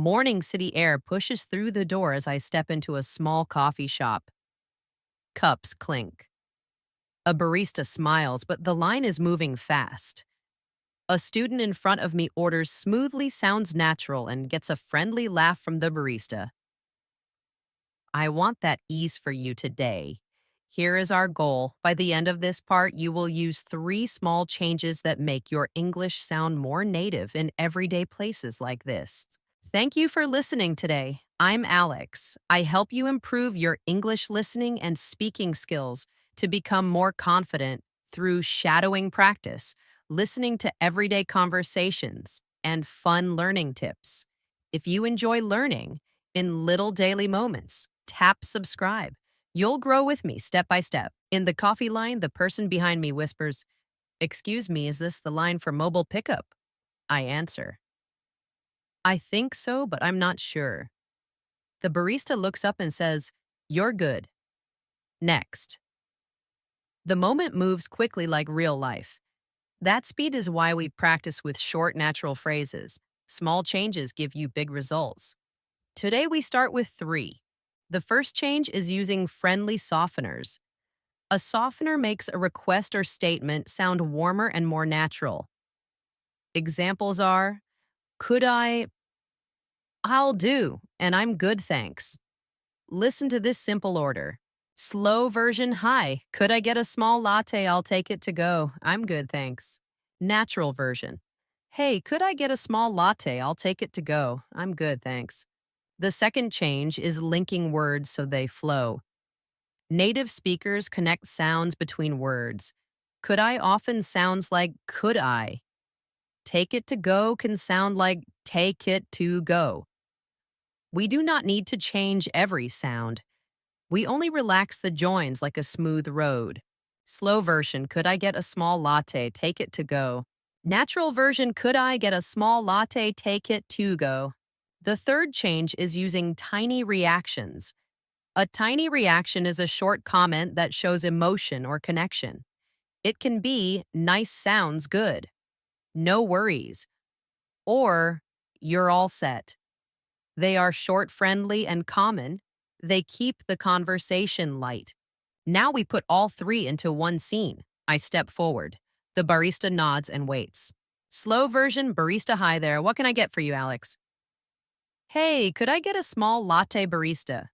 Morning city air pushes through the door as I step into a small coffee shop. Cups clink. A barista smiles, but the line is moving fast. A student in front of me orders smoothly, sounds natural, and gets a friendly laugh from the barista. I want that ease for you today. Here is our goal. By the end of this part, you will use 3 small changes that make your English sound more native in everyday places like this. Thank you for listening today. I'm Alex. I help you improve your English listening and speaking skills to become more confident through shadowing practice, listening to everyday conversations, and fun learning tips. If you enjoy learning in little daily moments, tap subscribe. You'll grow with me step by step. In the coffee line, the person behind me whispers, "Excuse me, is this the line for mobile pickup?" I answer, "I think so, but I'm not sure." The barista looks up and says, "You're good. Next." The moment moves quickly like real life. That speed is why we practice with short, natural phrases. Small changes give you big results. Today we start with 3. The first change is using friendly softeners. A softener makes a request or statement sound warmer and more natural. Examples are, "Could I?" "I'll do, and I'm good, thanks." Listen to this simple order. Slow version, "Hi, could I get a small latte? I'll take it to go. I'm good, thanks." Natural version, "Hey, could I get a small latte? I'll take it to go. I'm good, thanks." The second change is linking words so they flow. Native speakers connect sounds between words. Could I often sounds like could I. Take it to go can sound like take it to go. We do not need to change every sound. We only relax the joins like a smooth road. Slow version, "Could I get a small latte? Take it to go." Natural version, "Could I get a small latte? Take it to go." The third change is using tiny reactions. A tiny reaction is a short comment that shows emotion or connection. It can be, "Nice, sounds good," "No worries," or "You're all set." They are short, friendly, and common. They keep the conversation light. Now we put all 3 into one scene. I step forward. The barista nods and waits. Slow version, barista, "Hi there. What can I get for you, Alex?" "Hey, could I get a small latte, barista?"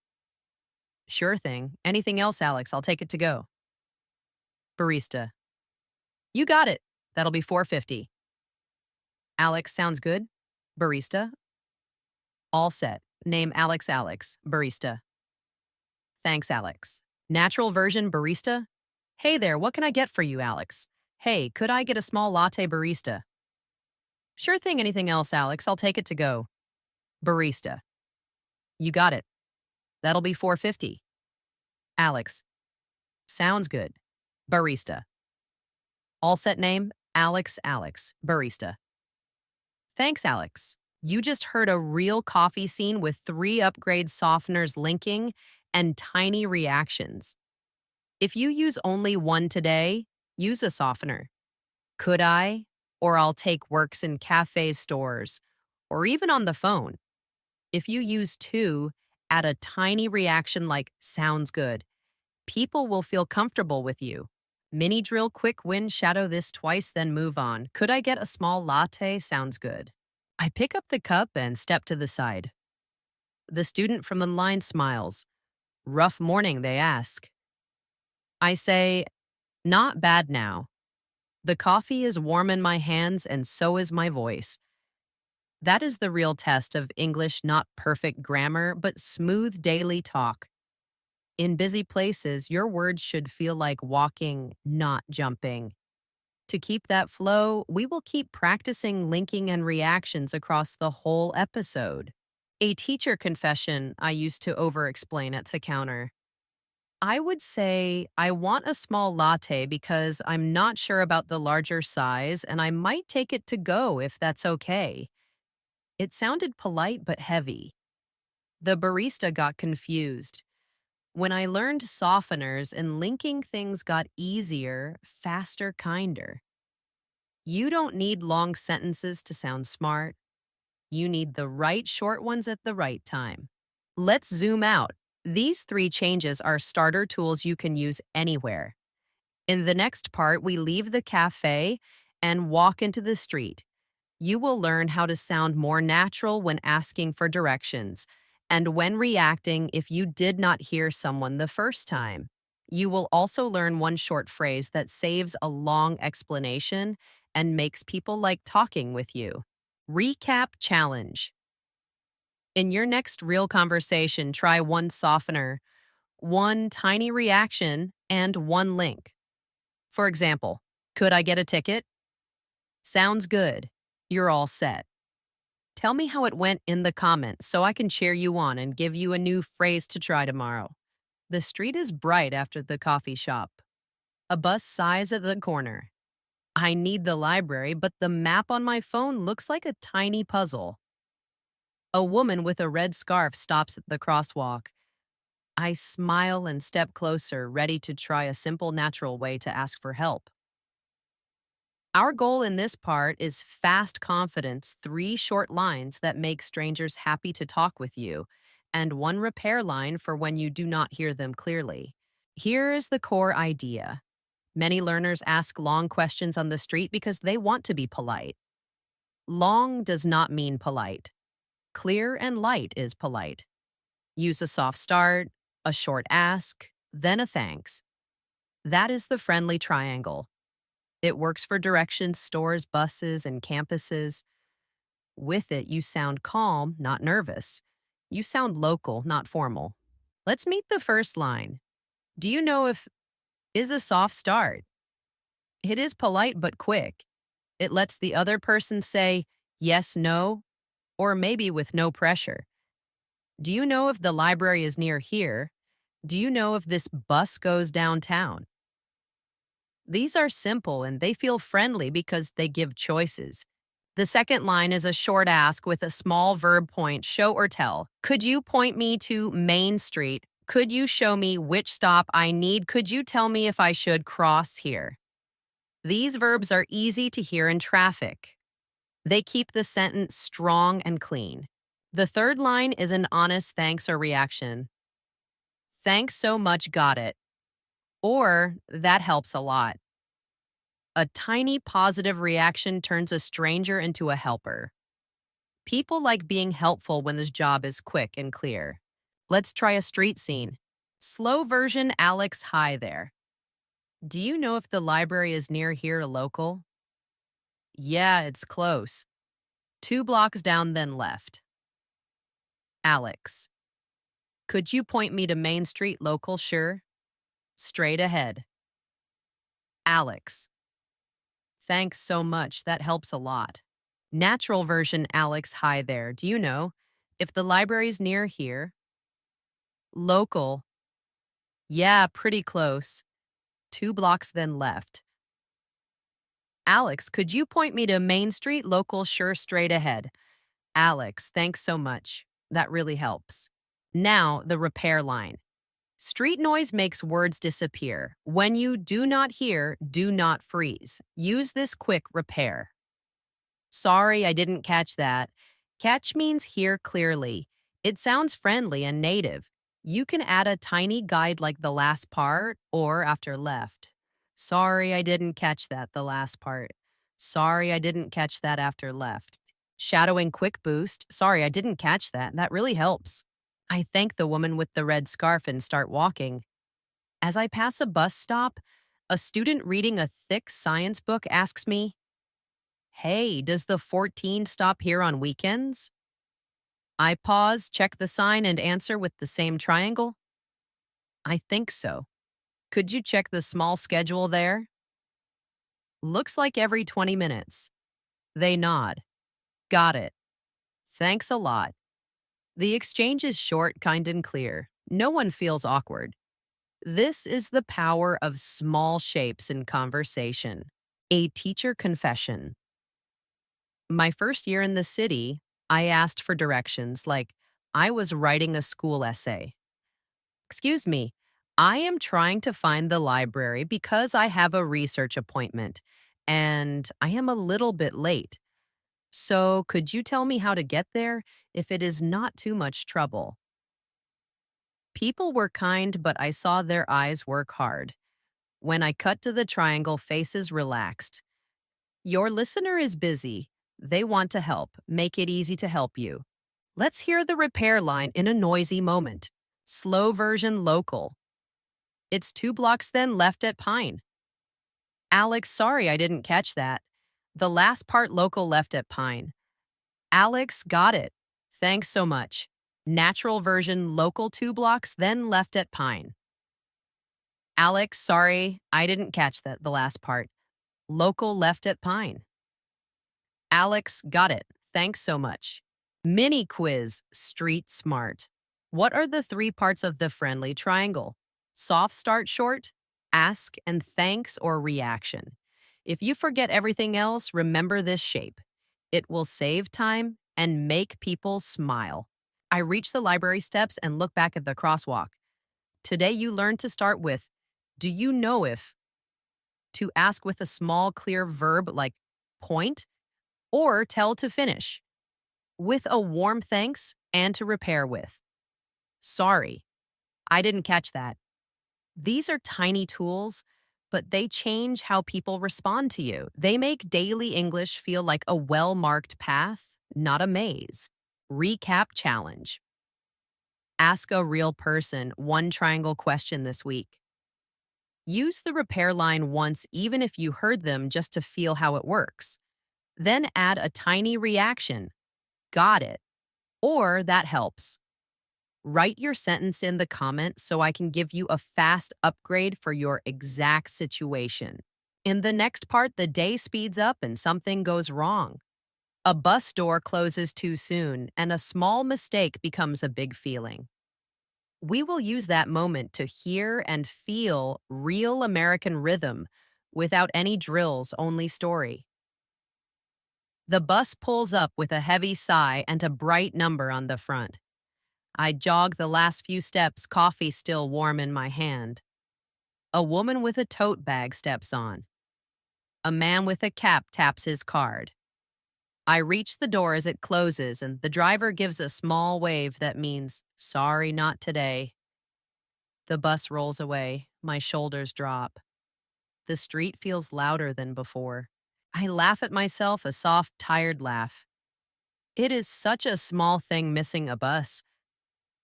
"Sure thing. Anything else, Alex? I'll take it to go." Barista, "You got it. That'll be 450. Alex, sounds good. Barista, all set. Name Alex. Barista. Thanks, Alex. Natural version, barista, "Hey there, what can I get for you, Alex?" "Hey, could I get a small latte, barista?" "Sure thing. Anything else, Alex? I'll take it to go." Barista, "You got it. That'll be 450. Alex, sounds good. Barista, all set. Name Alex. Barista. Thanks, Alex. You just heard a real coffee scene with 3 upgrade softeners linking and tiny reactions. If you use only one today, use a softener. "Could I?" or "I'll take" works in cafes, stores, or even on the phone. If you use 2, add a tiny reaction like "sounds good." People will feel comfortable with you. Mini drill, quick win, shadow this twice, then move on. "Could I get a small latte? Sounds good." I pick up the cup and step to the side. The student from the line smiles. "Rough morning," they ask. I say, "Not bad now. The coffee is warm in my hands and so is my voice." That is the real test of English, not perfect grammar, but smooth daily talk. In busy places, your words should feel like walking, not jumping. To keep that flow, we will keep practicing linking and reactions across the whole episode. A teacher confession: I used to over explain at the counter. I would say, "I want a small latte because I'm not sure about the larger size and I might take it to go if that's okay." It sounded polite but heavy. The barista got confused. When I learned softeners and linking, things got easier, faster, kinder. You don't need long sentences to sound smart. You need the right short ones at the right time. Let's zoom out. These three changes are starter tools you can use anywhere. In the next part, we leave the cafe and walk into the street. You will learn how to sound more natural when asking for directions and when reacting if you did not hear someone the first time. You will also learn one short phrase that saves a long explanation and makes people like talking with you. Recap challenge. In your next real conversation, try one softener, one tiny reaction, and one link. For example, could I get a ticket? Sounds good. You're all set. Tell me how it went in the comments so I can cheer you on and give you a new phrase to try tomorrow. The street is bright after the coffee shop. A bus sighs at the corner. I need the library, but the map on my phone looks like a tiny puzzle. A woman with a red scarf stops at the crosswalk. I smile and step closer, ready to try a simple, natural way to ask for help. Our goal in this part is fast confidence, three short lines that make strangers happy to talk with you, and one repair line for when you do not hear them clearly. Here is the core idea. Many learners ask long questions on the street because they want to be polite. Long does not mean polite. Clear and light is polite. Use a soft start, a short ask, then a thanks. That is the friendly triangle. It works for directions, stores, buses, and campuses. With it, you sound calm, not nervous. You sound local, not formal. Let's meet the first line. Do you know if is a soft start? It is polite but quick. It lets the other person say yes, no, or maybe with no pressure. Do you know if the library is near here? Do you know if this bus goes downtown? These are simple and they feel friendly because they give choices. The second line is a short ask with a small verb point, show or tell. Could you point me to Main Street? Could you show me which stop I need? Could you tell me if I should cross here? These verbs are easy to hear in traffic. They keep the sentence strong and clean. The third line is an honest thanks or reaction. Thanks so much, got it. Or, that helps a lot. A tiny positive reaction turns a stranger into a helper. People like being helpful when this job is quick and clear. Let's try a street scene. Slow version, Alex, hi there. Do you know if the library is near here, local? Yeah, it's close. 2 blocks down, then left. Alex. Could you point me to Main Street, local? Sure. Straight ahead. Alex. Thanks so much, that helps a lot. Natural version, Alex, hi there. Do you know if the library's near here? Local. Yeah, pretty close. 2 blocks, then left. Alex, could you point me to Main Street, local? Sure, straight ahead. Alex, thanks so much. That really helps. Now, the repair line. Street noise makes words disappear. When you do not hear, do not freeze. Use this quick repair. Sorry, I didn't catch that. Catch means hear clearly. It sounds friendly and native. You can add a tiny guide like the last part or after left. Sorry, I didn't catch that, the last part. Sorry, I didn't catch that after left. Shadowing quick boost. Sorry, I didn't catch that. That really helps. I thank the woman with the red scarf and start walking. As I pass a bus stop, a student reading a thick science book asks me, Hey, does the 14 stop here on weekends? I pause, check the sign, and answer with the same triangle. I think so. Could you check the small schedule there? Looks like every 20 minutes. They nod. Got it. Thanks a lot. The exchange is short, kind, and clear. No one feels awkward. This is the power of small shapes in conversation. A teacher confession. My first year in the city, I asked for directions like I was writing a school essay. Excuse me, I am trying to find the library because I have a research appointment, and I am a little bit late. So, could you tell me how to get there if it is not too much trouble? People were kind, but I saw their eyes work hard. When I cut to the triangle, faces relaxed. Your listener is busy. They want to help. Make it easy to help you. Let's hear the repair line in a noisy moment. Slow version local. It's 2 blocks then left at Pine. Alex, sorry I didn't catch that. The last part local left at Pine. Alex, got it. Thanks so much. Natural version local 2 blocks then left at Pine. Alex, sorry I didn't catch that the last part. Local left at Pine. Alex, got it. Thanks so much. Mini quiz, street smart. What are the 3 parts of the friendly triangle? Soft start short, ask and thanks or reaction. If you forget everything else, remember this shape. It will save time and make people smile. I reach the library steps and look back at the crosswalk. Today you learned to start with, do you know if, to ask with a small clear verb like point, or tell to finish, with a warm thanks and to repair with. Sorry, I didn't catch that. These are tiny tools, but they change how people respond to you. They make daily English feel like a well marked path, not a maze. Recap challenge. Ask a real person one triangle question this week. Use the repair line once, even if you heard them, just to feel how it works. Then add a tiny reaction. Got it. Or that helps. Write your sentence in the comments so I can give you a fast upgrade for your exact situation. In the next part, the day speeds up and something goes wrong. A bus door closes too soon, and a small mistake becomes a big feeling. We will use that moment to hear and feel real American rhythm without any drills, only story. The bus pulls up with a heavy sigh and a bright number on the front. I jog the last few steps, coffee still warm in my hand. A woman with a tote bag steps on. A man with a cap taps his card. I reach the door as it closes, and the driver gives a small wave that means, sorry, not today. The bus rolls away. My shoulders drop. The street feels louder than before. I laugh at myself, a soft, tired laugh. It is such a small thing missing a bus.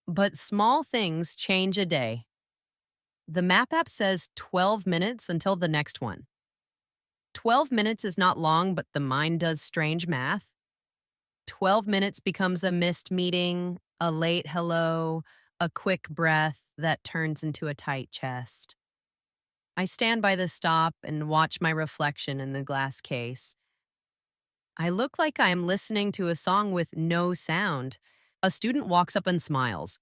But small things change a day. The map app says 12 minutes until the next one. 12 minutes is not long, but the mind does strange math. 12 minutes becomes a missed meeting, a late hello, a quick breath that turns into a tight chest. I stand by the stop and watch my reflection in the glass case. I look like I am listening to a song with no sound. A student walks up and smiles.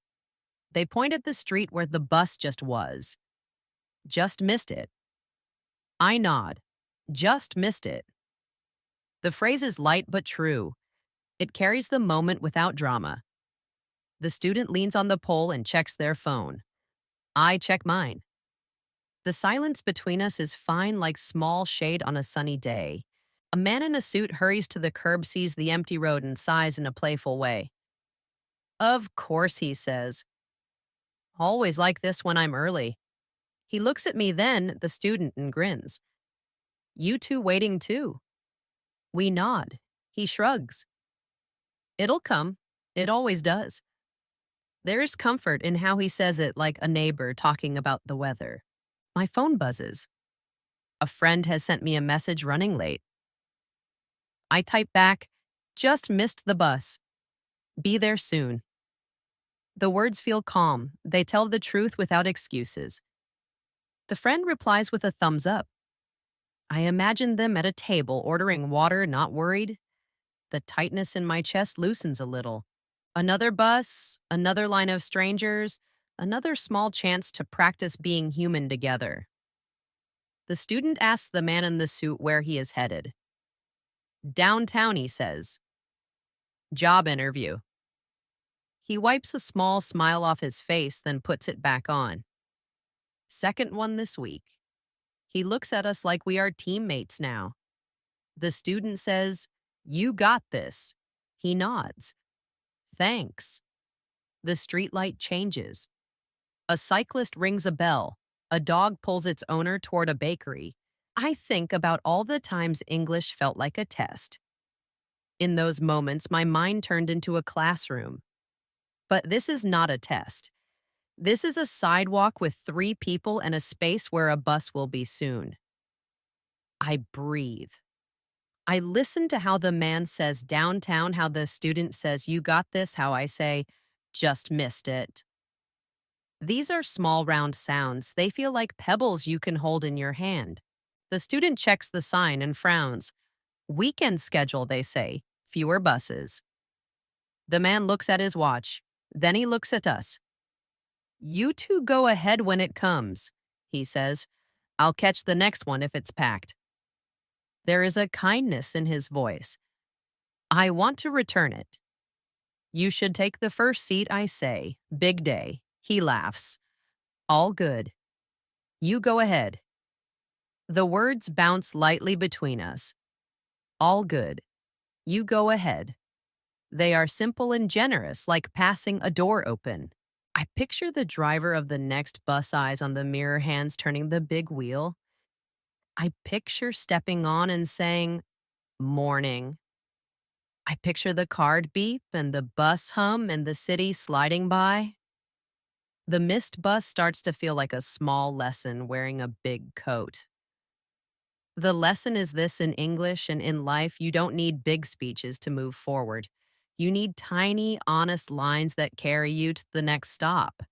They point at the street where the bus just was. Just missed it. I nod. Just missed it. The phrase is light but true. It carries the moment without drama. The student leans on the pole and checks their phone. I check mine. The silence between us is fine like small shade on a sunny day. A man in a suit hurries to the curb, sees the empty road, and sighs in a playful way. Of course, he says. Always like this when I'm early. He looks at me then, the student, and grins. You two waiting too? We nod. He shrugs. It'll come. It always does. There's comfort in how he says it, like a neighbor talking about the weather. My phone buzzes. A friend has sent me a message running late. I type back, just missed the bus. Be there soon. The words feel calm. They tell the truth without excuses. The friend replies with a thumbs up. I imagine them at a table ordering water, not worried. The tightness in my chest loosens a little. Another bus, another line of strangers, another small chance to practice being human together. The student asks the man in the suit where he is headed. Downtown, he says. Job interview. He wipes a small smile off his face, then puts it back on. Second one this week. He looks at us like we are teammates now. The student says, You got this. He nods. Thanks. The streetlight changes. A cyclist rings a bell. A dog pulls its owner toward a bakery. I think about all the times English felt like a test. In those moments, my mind turned into a classroom. But this is not a test. This is a sidewalk with 3 people and a space where a bus will be soon. I breathe. I listen to how the man says downtown, how the student says, you got this, how I say, just missed it. These are small round sounds. They feel like pebbles you can hold in your hand. The student checks the sign and frowns. Weekend schedule, they say. Fewer buses. The man looks at his watch. Then he looks at us. You two go ahead when it comes, he says. I'll catch the next one if it's packed. There is a kindness in his voice. I want to return it. You should take the first seat, I say. Big day. He laughs. All good. You go ahead. The words bounce lightly between us. All good. You go ahead. They are simple and generous, like passing a door open. I picture the driver of the next bus, eyes on the mirror, hands turning the big wheel. I picture stepping on and saying, morning. I picture the card beep and the bus hum and the city sliding by. The missed bus starts to feel like a small lesson wearing a big coat. The lesson is this: in English and in life, you don't need big speeches to move forward. You need tiny, honest lines that carry you to the next stop.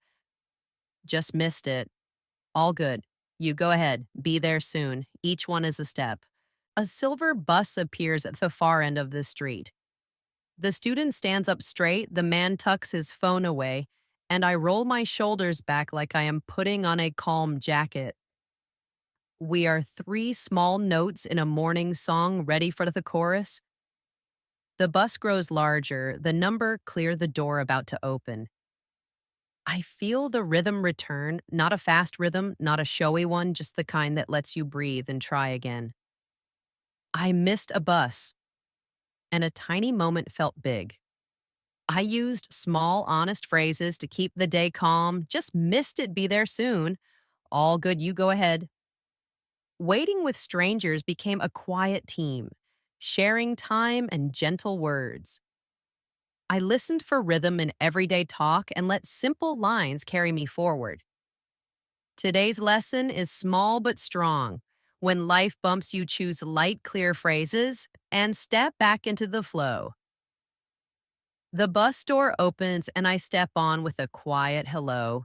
Just missed it. All good. You go ahead. Be there soon. Each one is a step. A silver bus appears at the far end of the street. The student stands up straight, the man tucks his phone away, and I roll my shoulders back like I am putting on a calm jacket. We are 3 small notes in a morning song ready for the chorus. The bus grows larger, the number clear, the door about to open. I feel the rhythm return, not a fast rhythm, not a showy one, just the kind that lets you breathe and try again. I missed a bus, and a tiny moment felt big. I used small, honest phrases to keep the day calm. Just missed it, be there soon. All good, you go ahead. Waiting with strangers became a quiet team, sharing time and gentle words. I listened for rhythm in everyday talk and let simple lines carry me forward. Today's lesson is small but strong. When life bumps you, choose light, clear phrases and step back into the flow. The bus door opens and I step on with a quiet hello.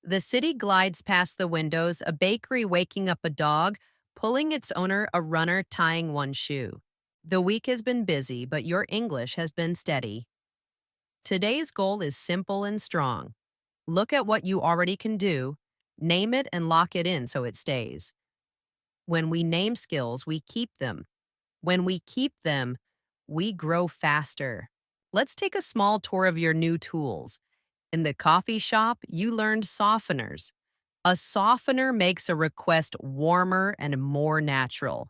The city glides past the windows, a bakery waking up a dog, pulling its owner, a runner tying one shoe. The week has been busy, but your English has been steady. Today's goal is simple and strong. Look at what you already can do, name it and lock it in so it stays. When we name skills, we keep them. When we keep them, we grow faster. Let's take a small tour of your new tools. In the coffee shop, you learned softeners. A softener makes a request warmer and more natural.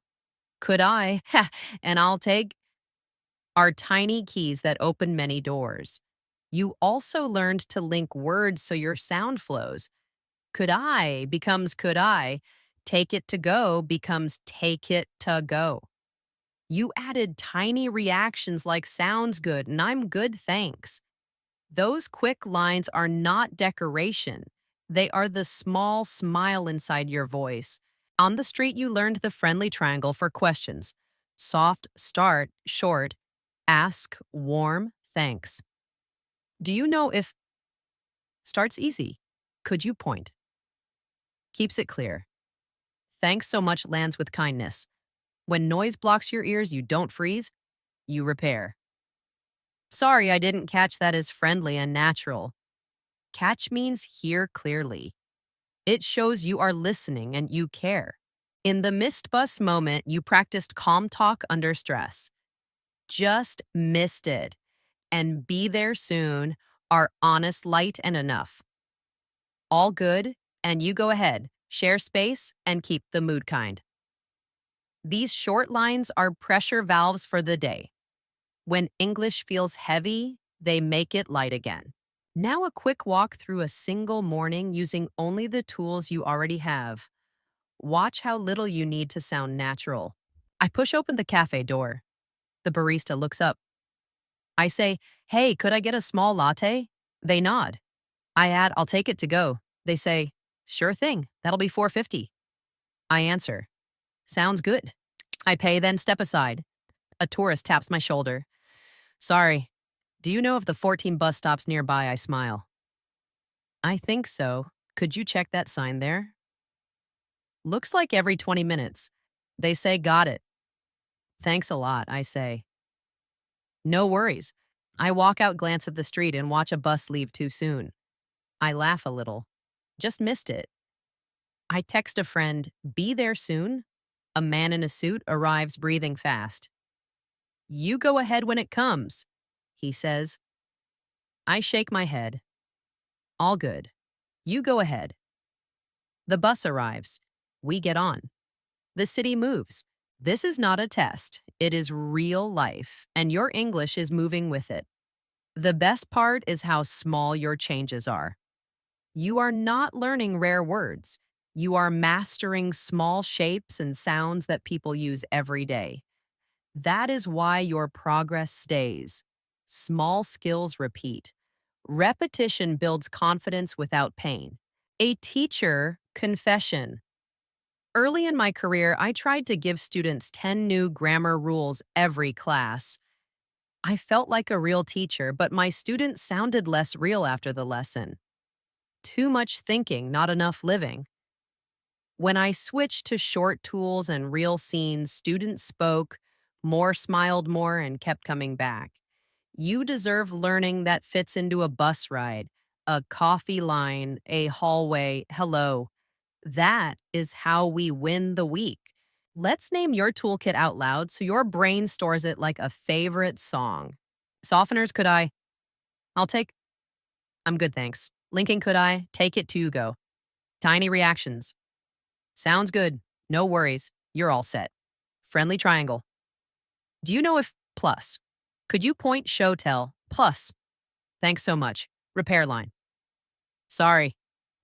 Could I, and I'll take, are tiny keys that open many doors. You also learned to link words so your sound flows. Could I becomes could I. Take it to go becomes take it to go. You added tiny reactions like sounds good and I'm good, thanks. Those quick lines are not decoration. They are the small smile inside your voice. On the street, you learned the friendly triangle for questions. Soft, start, short, ask, warm, thanks. Do you know if starts easy? Could you point? Keeps it clear. Thanks so much lands with kindness. When noise blocks your ears, you don't freeze, you repair. Sorry, I didn't catch that as friendly and natural. Catch means hear clearly. It shows you are listening and you care. In the missed bus moment, you practiced calm talk under stress. Just missed it. And be there soon are honest, light, and enough. All good, and you go ahead. Share space and keep the mood kind. These short lines are pressure valves for the day. When English feels heavy, they make it light again. Now, a quick walk through a single morning using only the tools you already have. Watch how little you need to sound natural. I push open the cafe door. The barista looks up. I say, "Hey, could I get a small latte?" They nod. I add, "I'll take it to go." They say, "Sure thing, that'll be 4.50." I answer, "Sounds good." I pay, then step aside. A tourist taps my shoulder. "Sorry, do you know of the 14 bus stops nearby?" I smile. "I think so. Could you check that sign there?" "Looks like every 20 minutes." They say, "Got it." "Thanks a lot," I say. "No worries." I walk out, glance at the street, and watch a bus leave too soon. I laugh a little. Just missed it. I text a friend, "Be there soon." A man in a suit arrives, breathing fast. "You go ahead when it comes," he says. I shake my head. "All good. You go ahead." The bus arrives. We get on. The city moves. This is not a test. It is real life, and your English is moving with it. The best part is how small your changes are. You are not learning rare words. You are mastering small shapes and sounds that people use every day. That is why your progress stays. Small skills repeat. Repetition builds confidence without pain. A teacher confession. Early in my career, I tried to give students 10 new grammar rules every class. I felt like a real teacher, but my students sounded less real after the lesson. Too much thinking, not enough living. When I switched to short tools and real scenes, students spoke, more smiled more, and kept coming back. You deserve learning that fits into a bus ride, a coffee line, a hallway, hello. That is how we win the week. Let's name your toolkit out loud so your brain stores it like a favorite song. Softeners, could I? I'll take. I'm good, thanks. Linking, could I? Take it to go. Tiny reactions. Sounds good. No worries. You're all set. Friendly triangle. Do you know if plus? Could you point, show, tell? Plus. Thanks so much. Repair line. Sorry.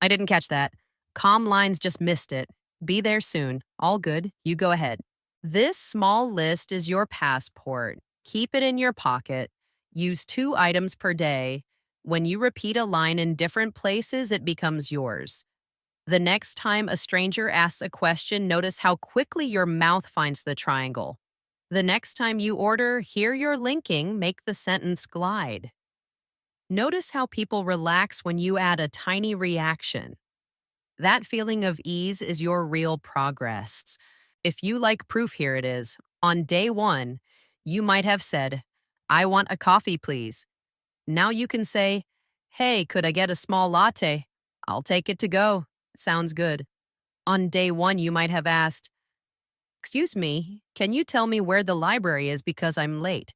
I didn't catch that. Calm lines, just missed it. Be there soon. All good. You go ahead. This small list is your passport. Keep it in your pocket. Use 2 items per day. When you repeat a line in different places, it becomes yours. The next time a stranger asks a question, notice how quickly your mouth finds the triangle. The next time you order, hear your linking, make the sentence glide. Notice how people relax when you add a tiny reaction. That feeling of ease is your real progress. If you like proof, here it is. On day 1, you might have said, "I want a coffee, please." Now you can say, "Hey, could I get a small latte?" "I'll take it to go." Sounds good. On day 1, you might have asked, "Excuse me, can you tell me where the library is because I'm late?"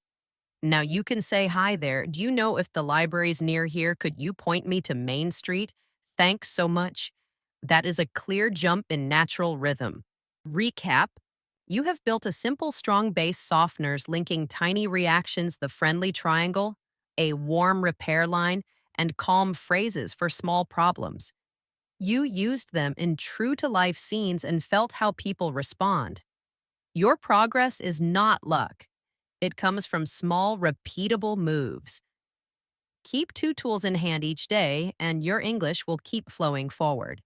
Now you can say, "Hi there, do you know if the library's near here? Could you point me to Main Street? Thanks so much." That is a clear jump in natural rhythm. Recap. You have built a simple, strong base softeners linking tiny reactions, the friendly triangle, a warm repair line, and calm phrases for small problems. You used them in true-to-life scenes and felt how people respond. Your progress is not luck. It comes from small, repeatable moves. Keep 2 tools in hand each day, and your English will keep flowing forward.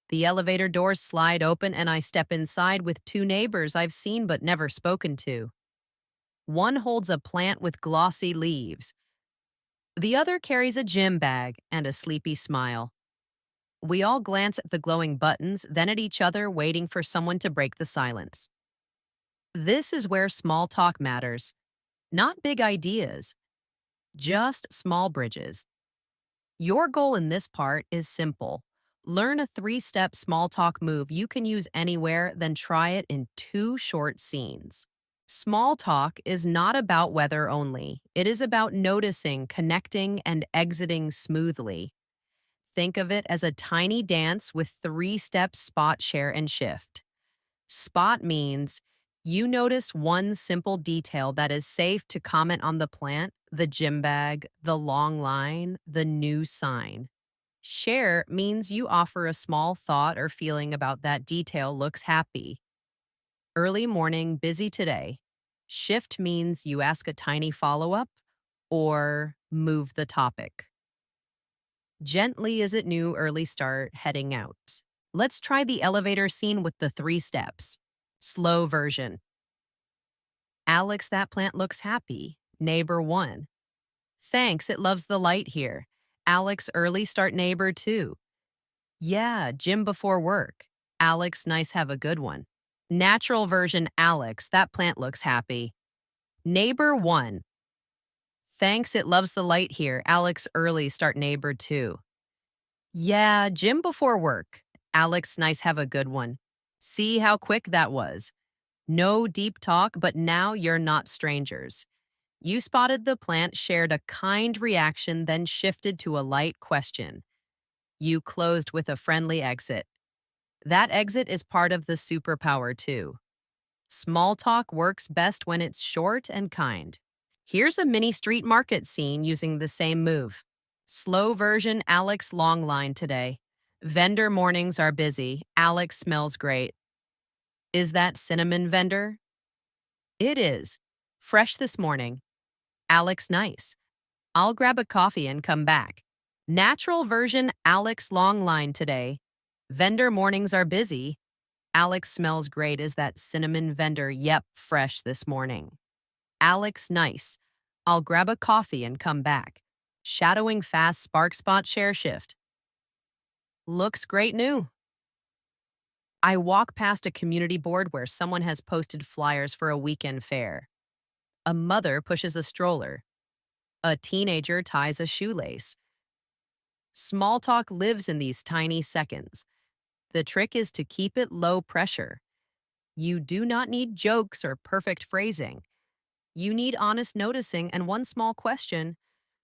The elevator doors slide open, and I step inside with 2 neighbors I've seen but never spoken to. One holds a plant with glossy leaves. The other carries a gym bag and a sleepy smile. We all glance at the glowing buttons, then at each other, waiting for someone to break the silence. This is where small talk matters. Not big ideas, just small bridges. Your goal in this part is simple. Learn a 3-step small talk move you can use anywhere, then try it in 2 short scenes. Small talk is not about weather only. It is about noticing, connecting, and exiting smoothly. Think of it as a tiny dance with 3 steps: spot, share, and shift. Spot means you notice one simple detail that is safe to comment on the plant, the gym bag, the long line, the new sign. Share means you offer a small thought or feeling about that detail looks happy. Early morning, busy today. Shift means you ask a tiny follow up or move the topic. Gently is it new early start heading out. Let's try the elevator scene with the 3 steps. Slow version. Alex, that plant looks happy. Neighbor 1. Thanks, it loves the light here. Alex, early start neighbor 2. Yeah, gym before work. Alex, nice, have a good one. Natural version Alex, that plant looks happy. Neighbor 1. Thanks, it loves the light here. Alex, early start neighbor 2. Yeah, gym before work. Alex, nice, have a good one. See how quick that was. No deep talk, but now you're not strangers. You spotted the plant, shared a kind reaction, then shifted to a light question. You closed with a friendly exit. That exit is part of the superpower, too. Small talk works best when it's short and kind. Here's a mini street market scene using the same move. Slow version Alex long line today. Vendor mornings are busy. Alex smells great. Is that cinnamon vendor? It is. Fresh this morning. Alex nice. I'll grab a coffee and come back. Natural version Alex long line today. Vendor mornings are busy. Alex smells great. Is that cinnamon vendor? Yep, fresh this morning. Alex nice. I'll grab a coffee and come back. Shadowing fast spark spot share shift. Looks great new. I walk past a community board where someone has posted flyers for a weekend fair. A mother pushes a stroller. A teenager ties a shoelace. Small talk lives in these tiny seconds. The trick is to keep it low pressure. You do not need jokes or perfect phrasing. You need honest noticing and one small question.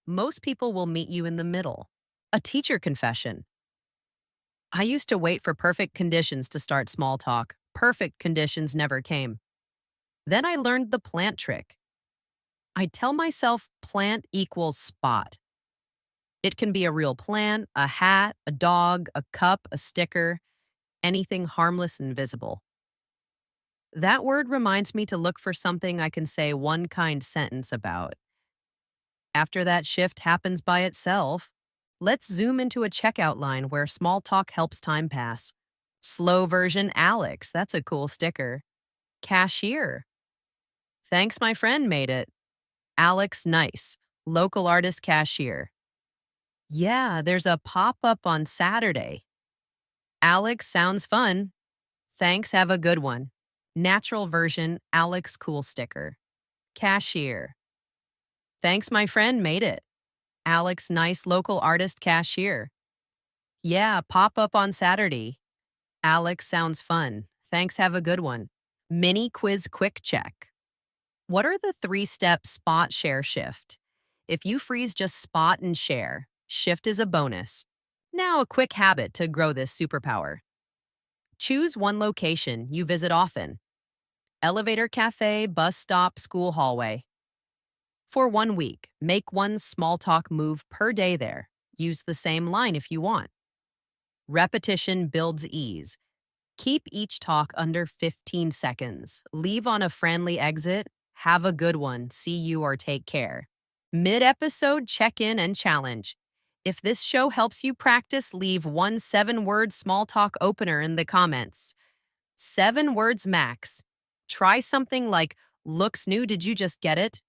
Most people will meet you in the middle. A teacher confession. I used to wait for perfect conditions to start small talk. Perfect conditions never came. Then I learned the plant trick. I tell myself plant equals spot. It can be a real plant, a hat, a dog, a cup, a sticker, anything harmless and visible. That word reminds me to look for something I can say one kind sentence about. After that shift happens by itself, let's zoom into a checkout line where small talk helps time pass. Slow version Alex, that's a cool sticker. Cashier. Thanks, my friend made it. Alex nice. Local artist cashier. Yeah, there's a pop-up on Saturday. Alex sounds fun. Thanks, have a good one. Natural version Alex cool sticker. Cashier. Thanks, my friend made it. Alex nice local artist cashier. Yeah, pop-up on Saturday. Alex sounds fun. Thanks, have a good one. Mini quiz quick check. What are the 3-step spot share shift? If you freeze just spot and share, shift is a bonus. Now a quick habit to grow this superpower. Choose one location you visit often. Elevator, cafe, bus stop, school hallway. For 1 week, make one small talk move per day there. Use the same line if you want. Repetition builds ease. Keep each talk under 15 seconds. Leave on a friendly exit. Have a good one. See you or take care. Mid-episode check-in and challenge. If this show helps you practice, leave one 7-word small talk opener in the comments. 7 words max. Try something like, looks new, did you just get it?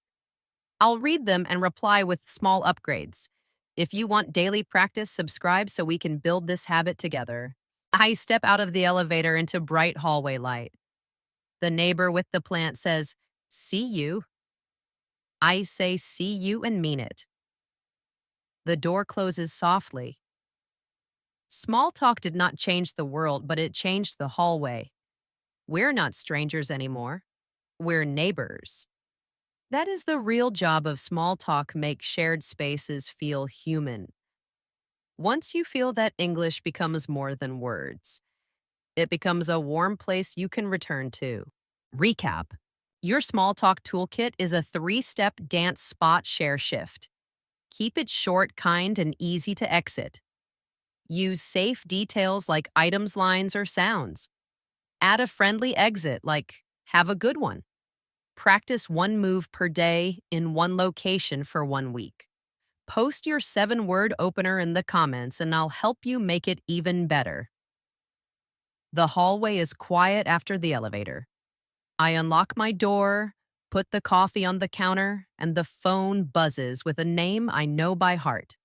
I'll read them and reply with small upgrades. If you want daily practice, subscribe so we can build this habit together. I step out of the elevator into bright hallway light. The neighbor with the plant says, see you. I say see you and mean it. The door closes softly. Small talk did not change the world, but it changed the hallway. We're not strangers anymore. We're neighbors. That is the real job of small talk, make shared spaces feel human. Once you feel that English becomes more than words, It becomes a warm place you can return to. Recap. Your small talk toolkit is a 3 step dance spot share shift. Keep it short, kind, and easy to exit. Use safe details like items, lines, or sounds. Add a friendly exit like, have a good one. Practice one move per day in one location for 1 week. Post your 7 word opener in the comments and I'll help you make it even better. The hallway is quiet after the elevator. I unlock my door, put the coffee on the counter, and the phone buzzes with a name I know by heart.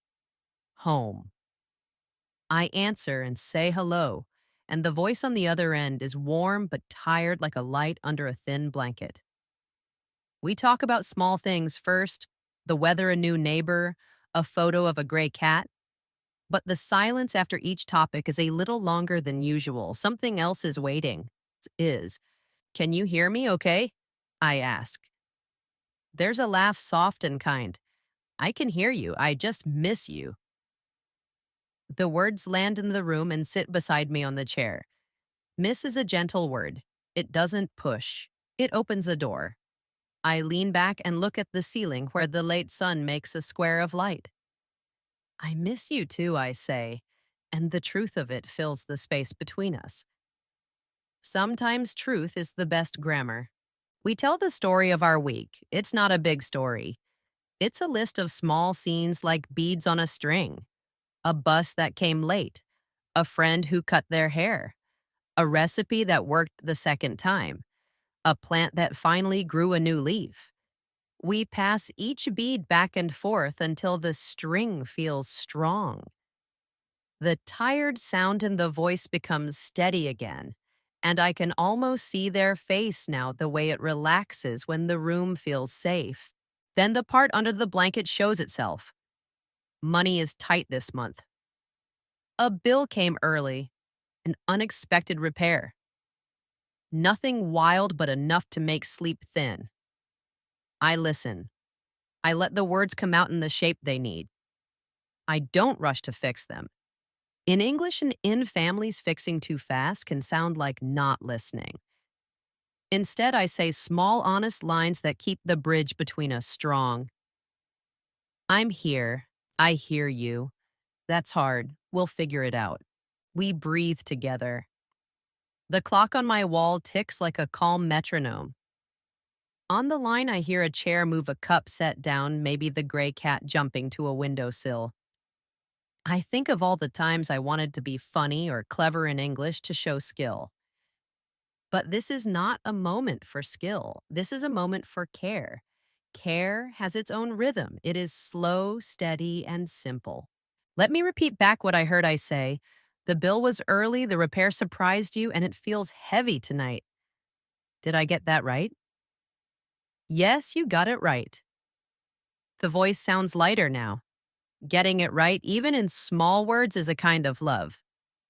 Home. I answer and say hello, and the voice on the other end is warm but tired like a light under a thin blanket. We talk about small things first, the weather, a new neighbor, a photo of a gray cat. But the silence after each topic is a little longer than usual. Something else is waiting. Is. Can you hear me okay? I ask. There's a laugh, soft and kind. I can hear you. I just miss you. The words land in the room and sit beside me on the chair. Miss is a gentle word. It doesn't push. It opens a door. I lean back and look at the ceiling where the late sun makes a square of light. I miss you too, I say, and the truth of it fills the space between us. Sometimes truth is the best grammar. We tell the story of our week. It's not a big story. It's a list of small scenes like beads on a string, a bus that came late, a friend who cut their hair, a recipe that worked the second time, a plant that finally grew a new leaf. We pass each bead back and forth until the string feels strong. The tired sound in the voice becomes steady again, and I can almost see their face now the way it relaxes when the room feels safe. Then the part under the blanket shows itself. Money is tight this month. A bill came early, an unexpected repair. Nothing wild but enough to make sleep thin. I listen. I let the words come out in the shape they need. I don't rush to fix them. In English and in families, fixing too fast can sound like not listening. Instead, I say small, honest lines that keep the bridge between us strong. I'm here. I hear you. That's hard. We'll figure it out. We breathe together. The clock on my wall ticks like a calm metronome. On the line, I hear a chair move, a cup set down, maybe the gray cat jumping to a windowsill. I think of all the times I wanted to be funny or clever in English to show skill. But this is not a moment for skill. This is a moment for care. Care has its own rhythm. It is slow, steady, and simple. Let me repeat back what I heard I say. The bill was early, the repair surprised you, and it feels heavy tonight. Did I get that right? Yes, you got it right. The voice sounds lighter now. Getting it right, even in small words, is a kind of love.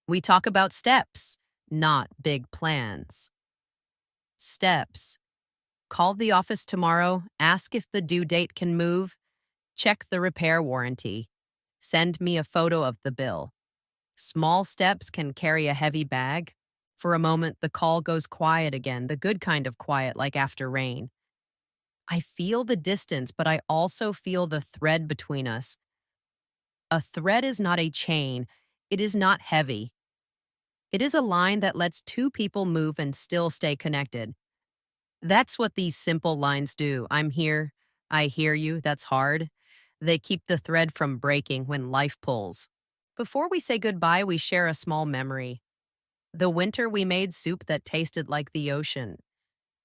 We talk about steps, not big plans. Steps. Call the office tomorrow, ask if the due date can move, check the repair warranty, send me a photo of the bill. Small steps can carry a heavy bag. For a moment, the call goes quiet again, the good kind of quiet like after rain. I feel the distance, but I also feel the thread between us. A thread is not a chain. It is not heavy. It is a line that lets two people move and still stay connected. That's what these simple lines do. I'm here. I hear you. That's hard. They keep the thread from breaking when life pulls. Before we say goodbye, we share a small memory. The winter we made soup that tasted like the ocean.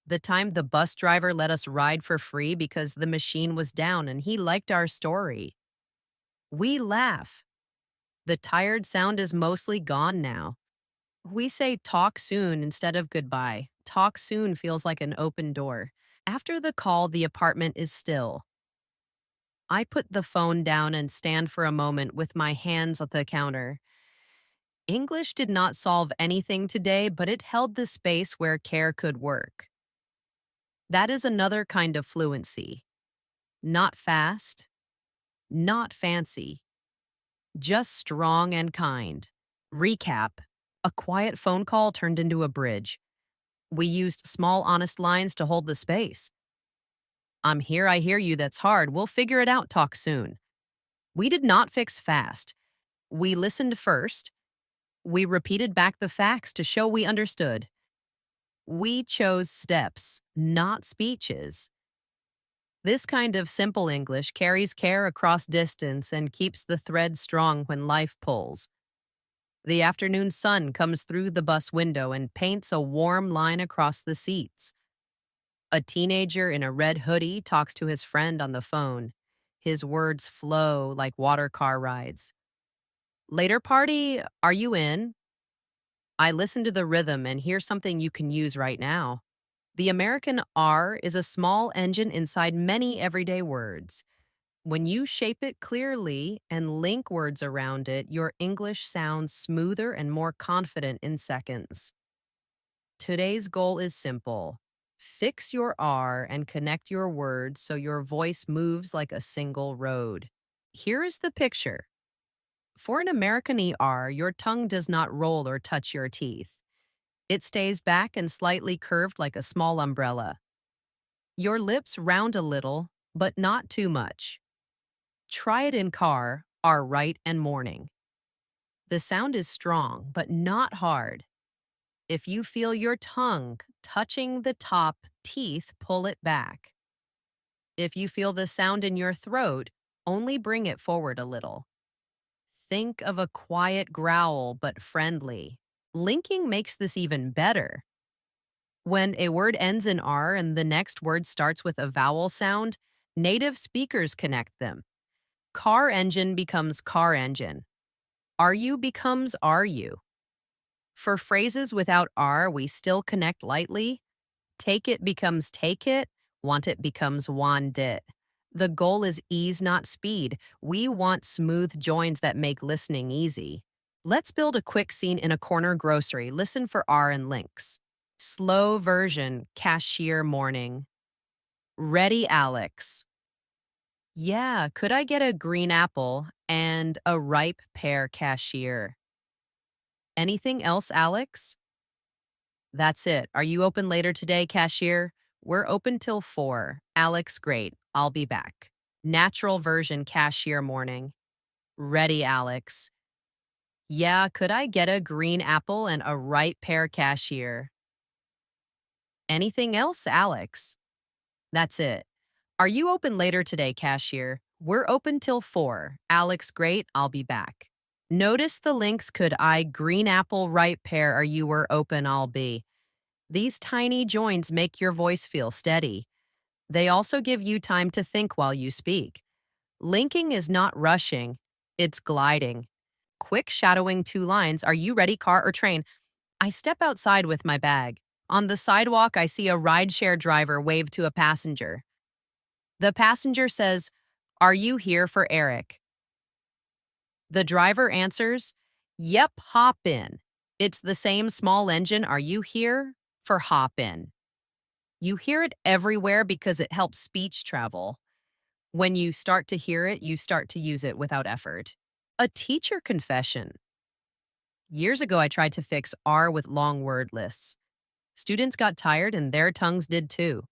The time the bus driver let us ride for free because the machine was down and he liked our story. We laugh. The tired sound is mostly gone now. We say talk soon instead of goodbye. Talk soon feels like an open door. After the call, the apartment is still. I put the phone down and stand for a moment with my hands on the counter. English did not solve anything today, but it held the space where care could work. That is another kind of fluency. Not fast, not fancy, just strong and kind. Recap. A quiet phone call turned into a bridge. We used small, honest lines to hold the space. I'm here, I hear you, that's hard. We'll figure it out, talk soon. We did not fix fast. We listened first. We repeated back the facts to show we understood. We chose steps, not speeches. This kind of simple English carries care across distance and keeps the thread strong when life pulls. The afternoon sun comes through the bus window and paints a warm line across the seats. A teenager in a red hoodie talks to his friend on the phone. His words flow like water car rides. Later party, are you in? I listen to the rhythm and hear something you can use right now. The American R is a small engine inside many everyday words. When you shape it clearly and link words around it, your English sounds smoother and more confident in seconds. Today's goal is simple. Fix your R and connect your words so your voice moves like a single road. Here is the picture. For an American ER, your tongue does not roll or touch your teeth. It stays back and slightly curved like a small umbrella. Your lips round a little, but not too much. Try it in car, are right and morning. The sound is strong, but not hard. If you feel your tongue touching the top teeth, pull it back. If you feel the sound in your throat, only bring it forward a little. Think of a quiet growl, but friendly. Linking makes this even better. When a word ends in R and the next word starts with a vowel sound, native speakers connect them. Car engine becomes car engine. Are you becomes are you. For phrases without R, we still connect lightly. Take it becomes take it. Want it becomes want it. The goal is ease, not speed. We want smooth joins that make listening easy. Let's build a quick scene in a corner grocery. Listen for R and links. Slow version, cashier morning. Ready, Alex. Yeah, could I get a green apple and a ripe pear, cashier? Anything else, Alex? That's it. Are you open later today, cashier? We're open till 4. Alex, great. I'll be back. Natural version, cashier morning. Ready, Alex. Yeah, could I get a green apple and a ripe pear, cashier? Anything else, Alex? That's it. Are you open later today, cashier? We're open till 4. Alex, great. I'll be back. Notice the links could I green apple, ripe pear, are you were open, I'll be. These tiny joins make your voice feel steady. They also give you time to think while you speak. Linking is not rushing, it's gliding. Quick shadowing 2 lines. Are you ready, car or train? I step outside with my bag. On the sidewalk, I see a rideshare driver wave to a passenger. The passenger says, are you here for Eric? The driver answers, yep, hop in. It's the same small engine. Are you here for hop in? You hear it everywhere because it helps speech travel. When you start to hear it, you start to use it without effort. A teacher confession. Years ago, I tried to fix R with long word lists. Students got tired and their tongues did too.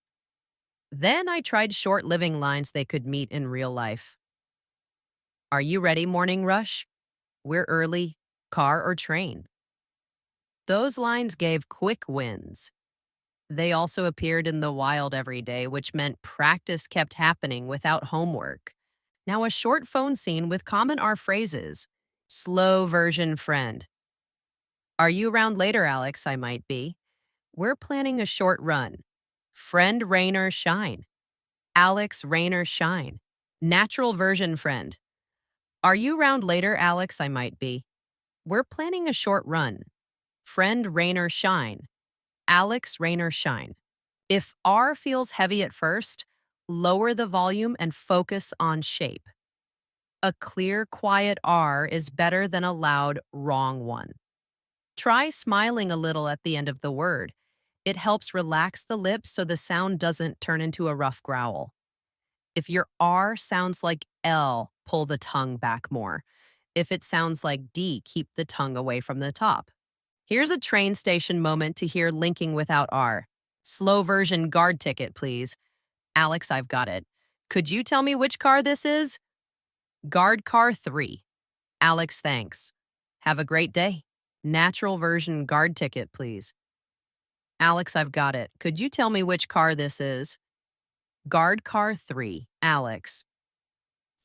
Then I tried short living lines they could meet in real life. Are you ready, morning rush? We're early, car or train. Those lines gave quick wins. They also appeared in the wild every day, which meant practice kept happening without homework. Now, a short phone scene with common R phrases. Slow version friend. Are you around later, Alex? I might be. We're planning a short run. Friend, rain or shine. Alex, rain or shine. Natural version friend. Are you around later, Alex? I might be. We're planning a short run. Friend, rain or shine. Alex, rain or shine. If R feels heavy at first, lower the volume and focus on shape. A clear, quiet R is better than a loud, wrong one. Try smiling a little at the end of the word. It helps relax the lips so the sound doesn't turn into a rough growl. If your R sounds like L, pull the tongue back more. If it sounds like D, keep the tongue away from the top. Here's a train station moment to hear linking without R. Slow version guard ticket, please. Alex, I've got it. Could you tell me which car this is? Guard car 3. Alex, thanks. Have a great day. Natural version guard ticket, please. Alex, I've got it. Could you tell me which car this is? Guard car 3. Alex.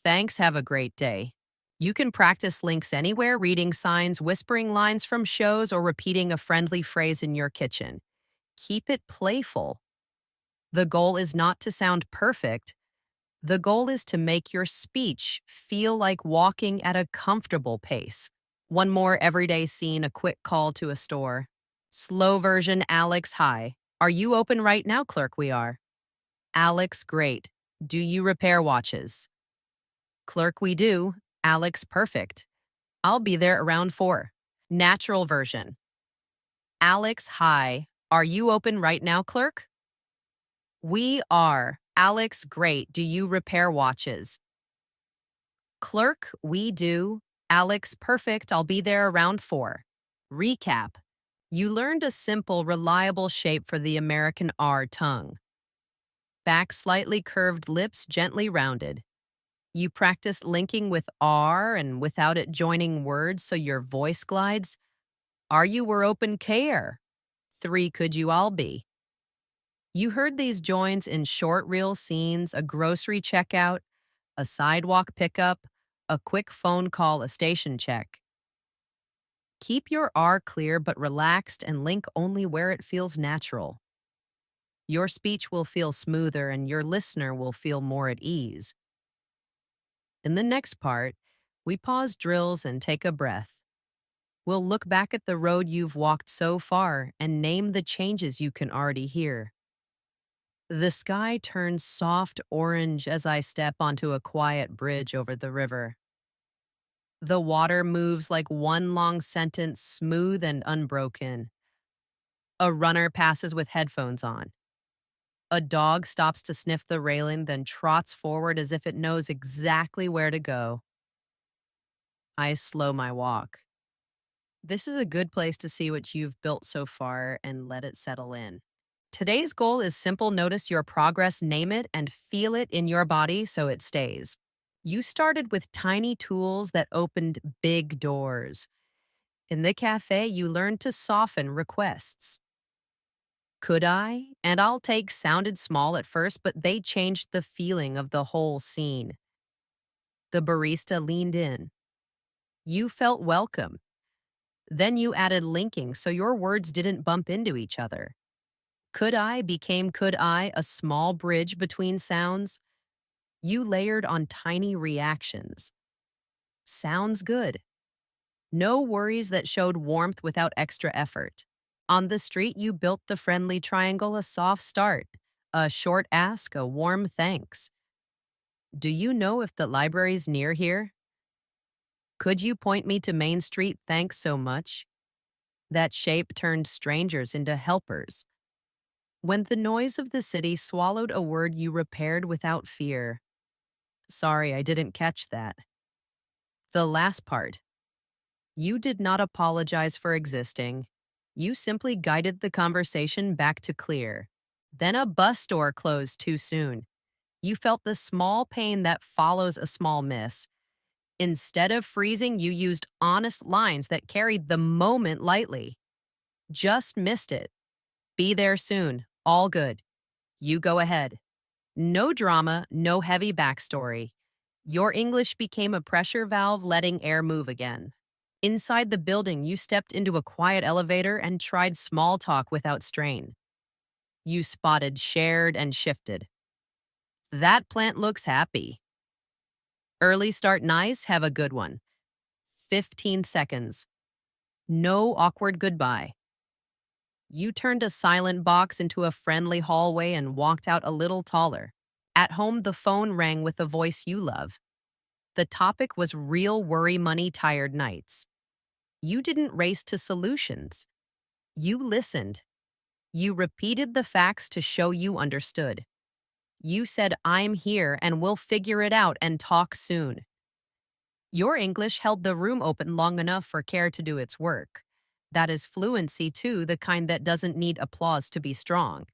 Thanks, have a great day. You can practice links anywhere, reading signs, whispering lines from shows, or repeating a friendly phrase in your kitchen. Keep it playful. The goal is not to sound perfect. The goal is to make your speech feel like walking at a comfortable pace. One more everyday scene, a quick call to a store. Slow version, Alex, hi. Are you open right now, clerk? We are. Alex, great. Do you repair watches? Clerk, we do. Alex, perfect. I'll be there around 4. Natural version. Alex, hi. Are you open right now, clerk? We are. Alex, great. Do you repair watches? Clerk, we do. Alex, perfect. I'll be there around 4. Recap. You learned a simple, reliable shape for the American R tongue. Back slightly curved, lips gently rounded. You practiced linking with R and without it joining words so your voice glides. Are you were open care? 3 could you all be? You heard these joins in short reel scenes, a grocery checkout, a sidewalk pickup, a quick phone call, a station check. Keep your R clear but relaxed and link only where it feels natural. Your speech will feel smoother and your listener will feel more at ease. In the next part, we pause drills and take a breath. We'll look back at the road you've walked so far and name the changes you can already hear. The sky turns soft orange as I step onto a quiet bridge over the river. The water moves like one long sentence, smooth and unbroken. A runner passes with headphones on. A dog stops to sniff the railing, then trots forward as if it knows exactly where to go. I slow my walk. This is a good place to see what you've built so far and let it settle in. Today's goal is simple. Notice your progress, name it, and feel it in your body so it stays. You started with tiny tools that opened big doors. In the cafe, you learned to soften requests. Could I? And I'll take sounded small at first, but they changed the feeling of the whole scene. The barista leaned in. You felt welcome. Then you added linking so your words didn't bump into each other. Could I became could I, a small bridge between sounds. You layered on tiny reactions. Sounds good. No worries that showed warmth without extra effort. On the street, you built the friendly triangle, a soft start, a short ask, a warm thanks. Do you know if the library's near here? Could you point me to Main Street? Thanks so much. That shape turned strangers into helpers. When the noise of the city swallowed a word, you repaired without fear. Sorry, I didn't catch that. The last part. You did not apologize for existing. You simply guided the conversation back to clear. Then a bus door closed too soon. You felt the small pain that follows a small miss. Instead of freezing, you used honest lines that carried the moment lightly. Just missed it. Be there soon. All good. You go ahead. No drama, no heavy backstory. Your English became a pressure valve letting air move again. Inside the building, you stepped into a quiet elevator and tried small talk without strain. You spotted, shared, and shifted. That plant looks happy. Early start nice, have a good one. 15 seconds. No awkward goodbye. You turned a silent box into a friendly hallway and walked out a little taller. At home, the phone rang with a voice you love. The topic was real worry money tired nights. You didn't race to solutions. You listened. You repeated the facts to show you understood. You said, I'm here and we'll figure it out and talk soon. Your English held the room open long enough for care to do its work. That is fluency, too, the kind that doesn't need applause to be strong.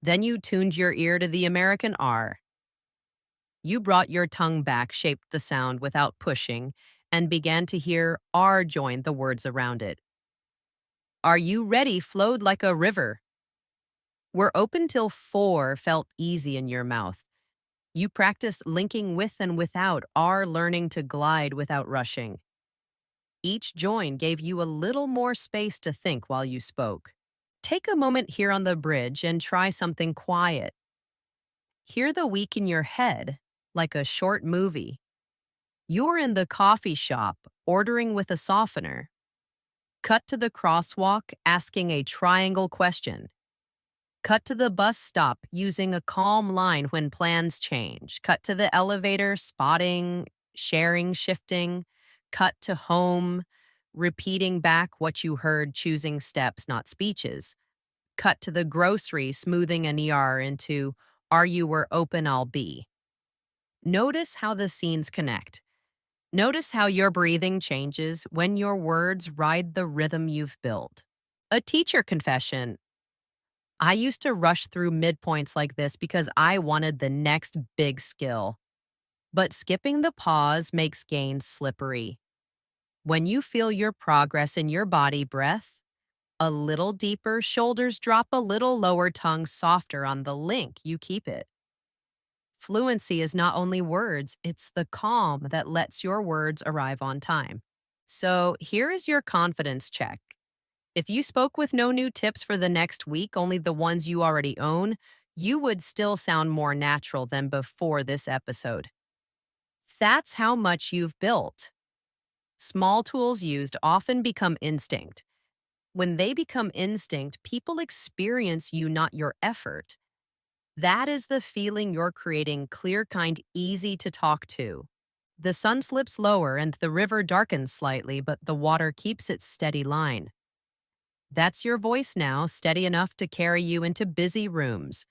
Then you tuned your ear to the American R. You brought your tongue back, shaped the sound without pushing, and began to hear R join the words around it. Are you ready flowed like a river. We're open till 4 felt easy in your mouth. You practiced linking with and without R, learning to glide without rushing. Each join gave you a little more space to think while you spoke. Take a moment here on the bridge and try something quiet. Hear the week in your head, like a short movie. You're in the coffee shop, ordering with a softener. Cut to the crosswalk, asking a triangle question. Cut to the bus stop, using a calm line when plans change. Cut to the elevator, spotting, sharing, shifting. Cut to home, repeating back what you heard, choosing steps, not speeches. Cut to the grocery, smoothing an ER into, are you where open I'll be. Notice how the scenes connect. Notice how your breathing changes when your words ride the rhythm you've built. A teacher confession. I used to rush through midpoints like this because I wanted the next big skill. But skipping the pause makes gains slippery. When you feel your progress in your body breath, a little deeper, shoulders drop a little lower, tongue softer on the link, you keep it. Fluency is not only words, it's the calm that lets your words arrive on time. So here is your confidence check. If you spoke with no new tips for the next week, only the ones you already own, you would still sound more natural than before this episode. That's how much you've built. Small tools used often become instinct. When they become instinct, people experience you, not your effort. That is the feeling you're creating, clear, kind, easy to talk to. The sun slips lower and the river darkens slightly, but the water keeps its steady line. That's your voice now, steady enough to carry you into busy rooms.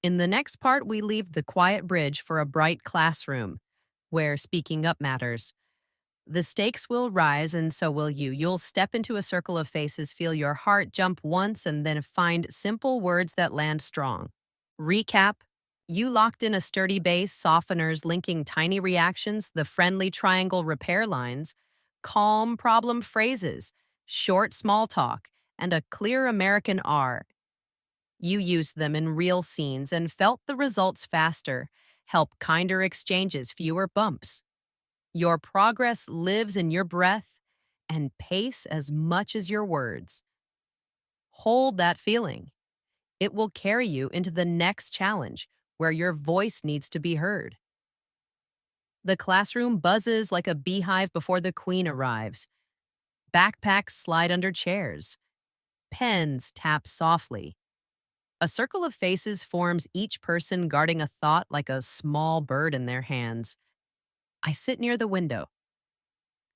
In the next part, we leave the quiet bridge for a bright classroom, where speaking up matters. The stakes will rise, and so will you. You'll step into a circle of faces, feel your heart jump once, and then find simple words that land strong. Recap. You locked in a sturdy base, softeners linking tiny reactions, the friendly triangle repair lines, calm problem phrases, short small talk, and a clear American R. You used them in real scenes and felt the results faster, help kinder exchanges, fewer bumps. Your progress lives in your breath and pace as much as your words. Hold that feeling. It will carry you into the next challenge where your voice needs to be heard. The classroom buzzes like a beehive before the queen arrives. Backpacks slide under chairs. Pens tap softly. A circle of faces forms, each person guarding a thought like a small bird in their hands. I sit near the window.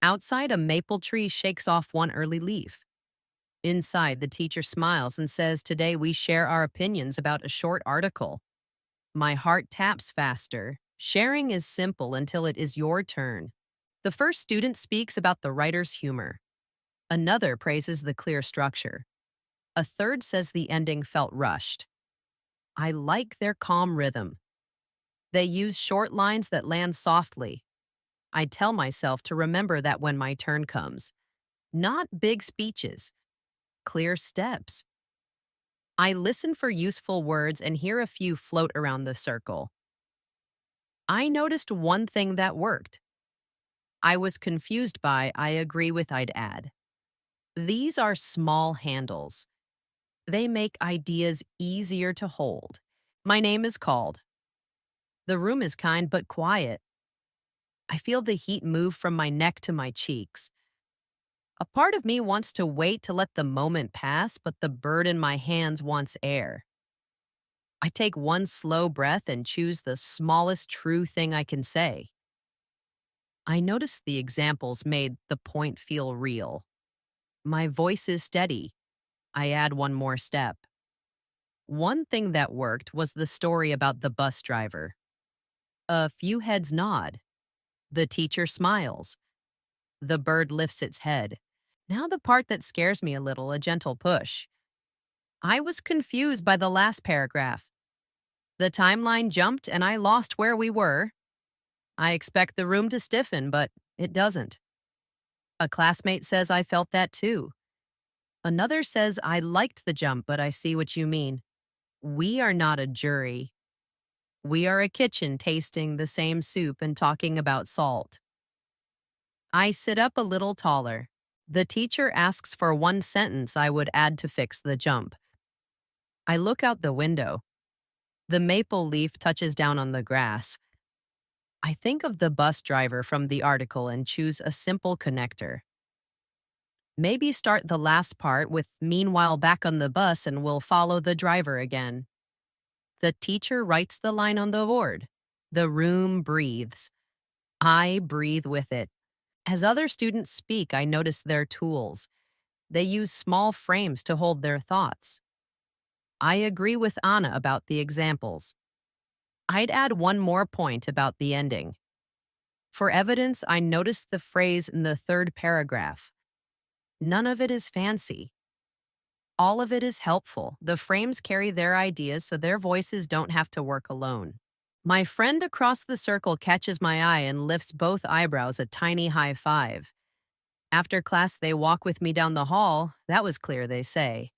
Outside, a maple tree shakes off one early leaf. Inside, the teacher smiles and says, today we share our opinions about a short article. My heart taps faster. Sharing is simple until it is your turn. The first student speaks about the writer's humor. Another praises the clear structure. A third says the ending felt rushed. I like their calm rhythm. They use short lines that land softly. I tell myself to remember that when my turn comes. Not big speeches, clear steps. I listen for useful words and hear a few float around the circle. I noticed one thing that worked. I was confused by, I agree with, I'd add. These are small handles. They make ideas easier to hold. My name is called. The room is kind but quiet. I feel the heat move from my neck to my cheeks. A part of me wants to wait to let the moment pass, but the bird in my hands wants air. I take one slow breath and choose the smallest true thing I can say. I notice the examples made the point feel real. My voice is steady. I add one more step. One thing that worked was the story about the bus driver. A few heads nod. The teacher smiles. The bird lifts its head. Now the part that scares me a little, a gentle push. I was confused by the last paragraph. The timeline jumped and I lost where we were. I expect the room to stiffen, but it doesn't. A classmate says I felt that too. Another says I liked the jump, but I see what you mean. We are not a jury. We are a kitchen tasting the same soup and talking about salt. I sit up a little taller. The teacher asks for one sentence I would add to fix the jump. I look out the window. The maple leaf touches down on the grass. I think of the bus driver from the article and choose a simple connector. Maybe start the last part with "meanwhile back on the bus" and we'll follow the driver again. The teacher writes the line on the board. The room breathes. I breathe with it. As other students speak, I notice their tools. They use small frames to hold their thoughts. I agree with Anna about the examples. I'd add one more point about the ending. For evidence, I noticed the phrase in the third paragraph. None of it is fancy. All of it is helpful. The frames carry their ideas so their voices don't have to work alone. My friend across the circle catches my eye and lifts both eyebrows a tiny high five. After class, they walk with me down the hall. That was clear, they say.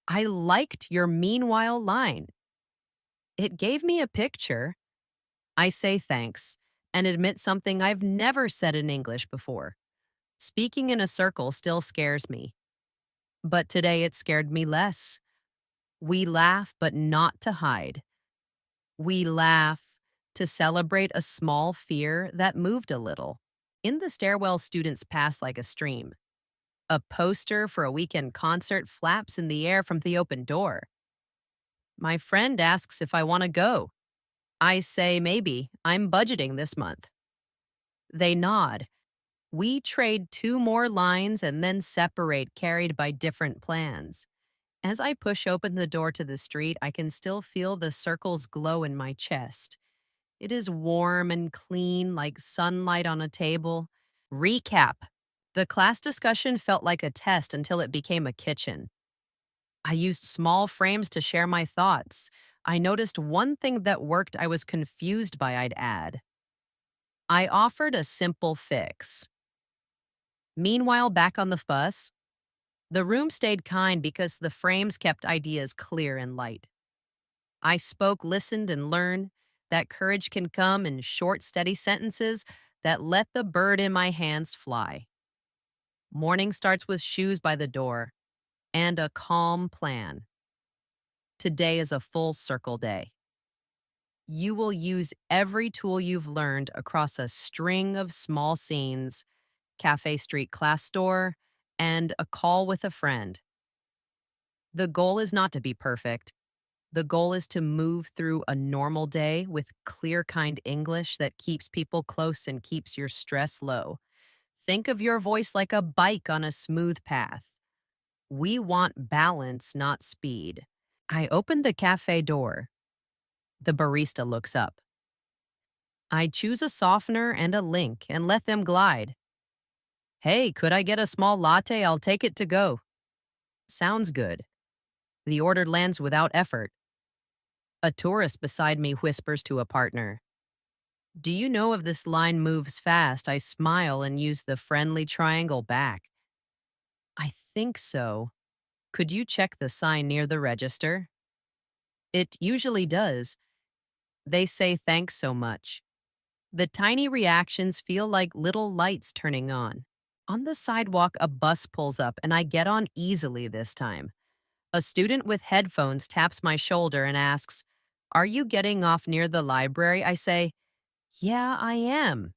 I liked your "meanwhile" line. It gave me a picture. I say thanks and admit something I've never said in English before. Speaking in a circle still scares me. But today it scared me less. We laugh, but not to hide. We laugh to celebrate a small fear that moved a little. In the stairwell, students pass like a stream. A poster for a weekend concert flaps in the air from the open door. My friend asks if I want to go. I say maybe. I'm budgeting this month. They nod. We trade two more lines and then separate, carried by different plans. As I push open the door to the street, I can still feel the circles glow in my chest. It is warm and clean, like sunlight on a table. Recap. The class discussion felt like a test until it became a kitchen. I used small frames to share my thoughts. I noticed one thing that worked I was confused by, I'd add. I offered a simple fix. Meanwhile, back on the bus, the room stayed kind because the frames kept ideas clear and light. I spoke, listened, and learned that courage can come in short, steady sentences that let the bird in my hands fly. Morning starts with shoes by the door and a calm plan. Today is a full circle day. You will use every tool you've learned across a string of small scenes, cafe, street, class, store, and a call with a friend. The goal is not to be perfect. The goal is to move through a normal day with clear, kind English that keeps people close and keeps your stress low. Think of your voice like a bike on a smooth path. We want balance, not speed. I open the cafe door. The barista looks up. I choose a softener and a link and let them glide. Hey, could I get a small latte? I'll take it to go. Sounds good. The order lands without effort. A tourist beside me whispers to a partner. Do you know if this line moves fast? I smile and use the friendly triangle back. I think so. Could you check the sign near the register? It usually does. They say thanks so much. The tiny reactions feel like little lights turning on. On the sidewalk, a bus pulls up and I get on easily this time. A student with headphones taps my shoulder and asks, "Are you getting off near the library?" I say, "Yeah, I am."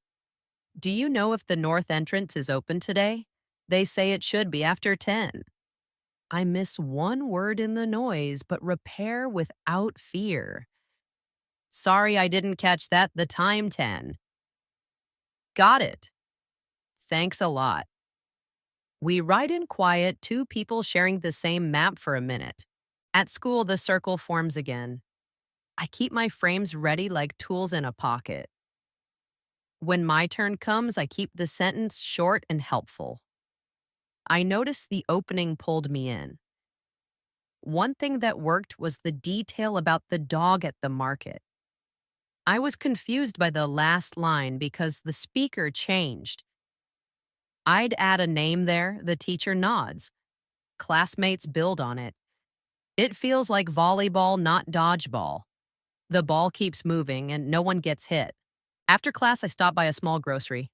"Do you know if the north entrance is open today?" They say it should be after 10. I miss one word in the noise, but repair without fear. Sorry, I didn't catch that. The time 10. Got it. Thanks a lot. We ride in quiet, two people sharing the same map for a minute. At school, the circle forms again. I keep my frames ready like tools in a pocket. When my turn comes, I keep the sentence short and helpful. I noticed the opening pulled me in. One thing that worked was the detail about the dog at the market. I was confused by the last line because the speaker changed. I'd add a name there, the teacher nods. Classmates build on it. It feels like volleyball, not dodgeball. The ball keeps moving and no one gets hit. After class, I stop by a small grocery.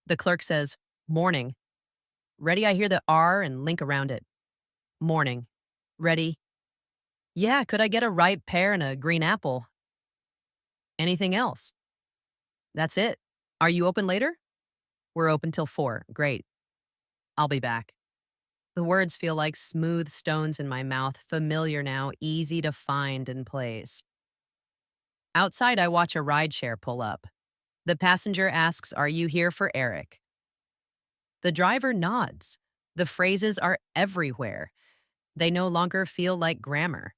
The clerk says, "Morning." Ready, I hear the R and link around it. Morning. Ready? Yeah, could I get a ripe pear and a green apple? Anything else? That's it. Are you open later? We're open till 4. Great. I'll be back. The words feel like smooth stones in my mouth, familiar now, easy to find and place. Outside, I watch a rideshare pull up. The passenger asks, "Are you here for Eric?" The driver nods. The phrases are everywhere. They no longer feel like grammar.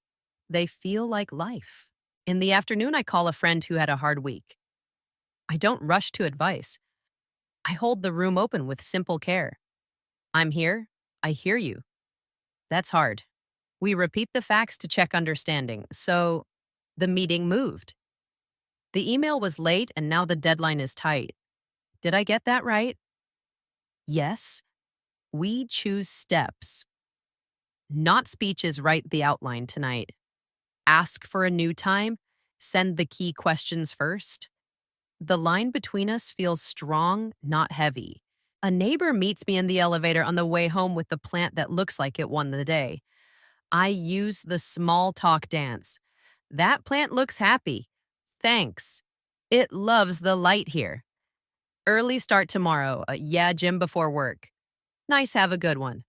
They feel like life. In the afternoon, I call a friend who had a hard week. I don't rush to advice. I hold the room open with simple care. "I'm here. I hear you." That's hard. We repeat the facts to check understanding. So the meeting moved. The email was late and now the deadline is tight. Did I get that right? Yes. We choose steps. Not speeches write the outline tonight. Ask for a new time. Send the key questions first. The line between us feels strong, not heavy. A neighbor meets me in the elevator on the way home with the plant that looks like it won the day. I use the small talk dance. "That plant looks happy. Thanks. It loves the light here. Early start tomorrow. Yeah, gym before work. Nice, have a good one."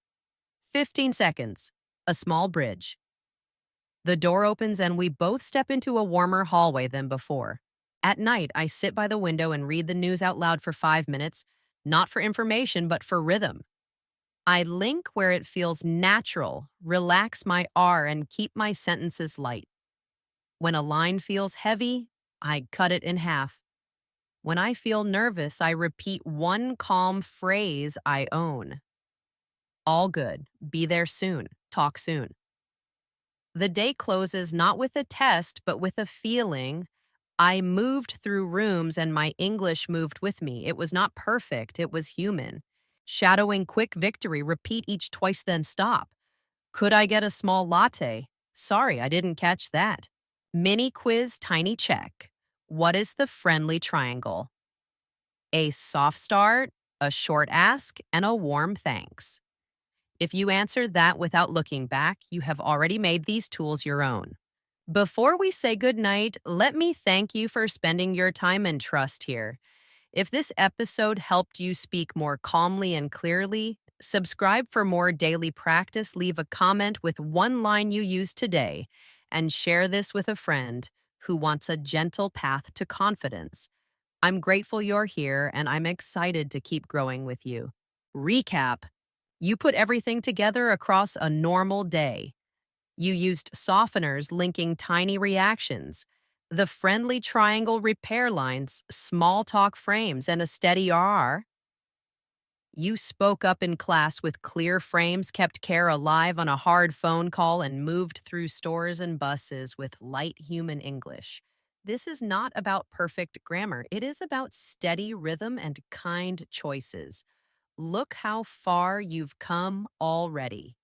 15 seconds. A small bridge. The door opens and we both step into a warmer hallway than before. At night, I sit by the window and read the news out loud for 5 minutes, not for information, but for rhythm. I link where it feels natural, relax my R, and keep my sentences light. When a line feels heavy, I cut it in half. When I feel nervous, I repeat one calm phrase I own. All good. Be there soon. Talk soon. The day closes not with a test, but with a feeling. I moved through rooms and my English moved with me. It was not perfect, it was human. Shadowing quick victory, repeat each twice, then stop. Could I get a small latte? Sorry, I didn't catch that. Mini quiz, tiny check. What is the friendly triangle? A soft start, a short ask, and a warm thanks. If you answered that without looking back, you have already made these tools your own. Before we say goodnight, let me thank you for spending your time and trust here. If this episode helped you speak more calmly and clearly, subscribe for more daily practice, leave a comment with one line you use today, and share this with a friend who wants a gentle path to confidence. I'm grateful you're here, and I'm excited to keep growing with you. Recap. You put everything together across a normal day. You used softeners linking tiny reactions, the friendly triangle repair lines, small talk frames, and a steady R. You spoke up in class with clear frames, kept care alive on a hard phone call, and moved through stores and buses with light human English. This is not about perfect grammar. It is about steady rhythm and kind choices. Look how far you've come already.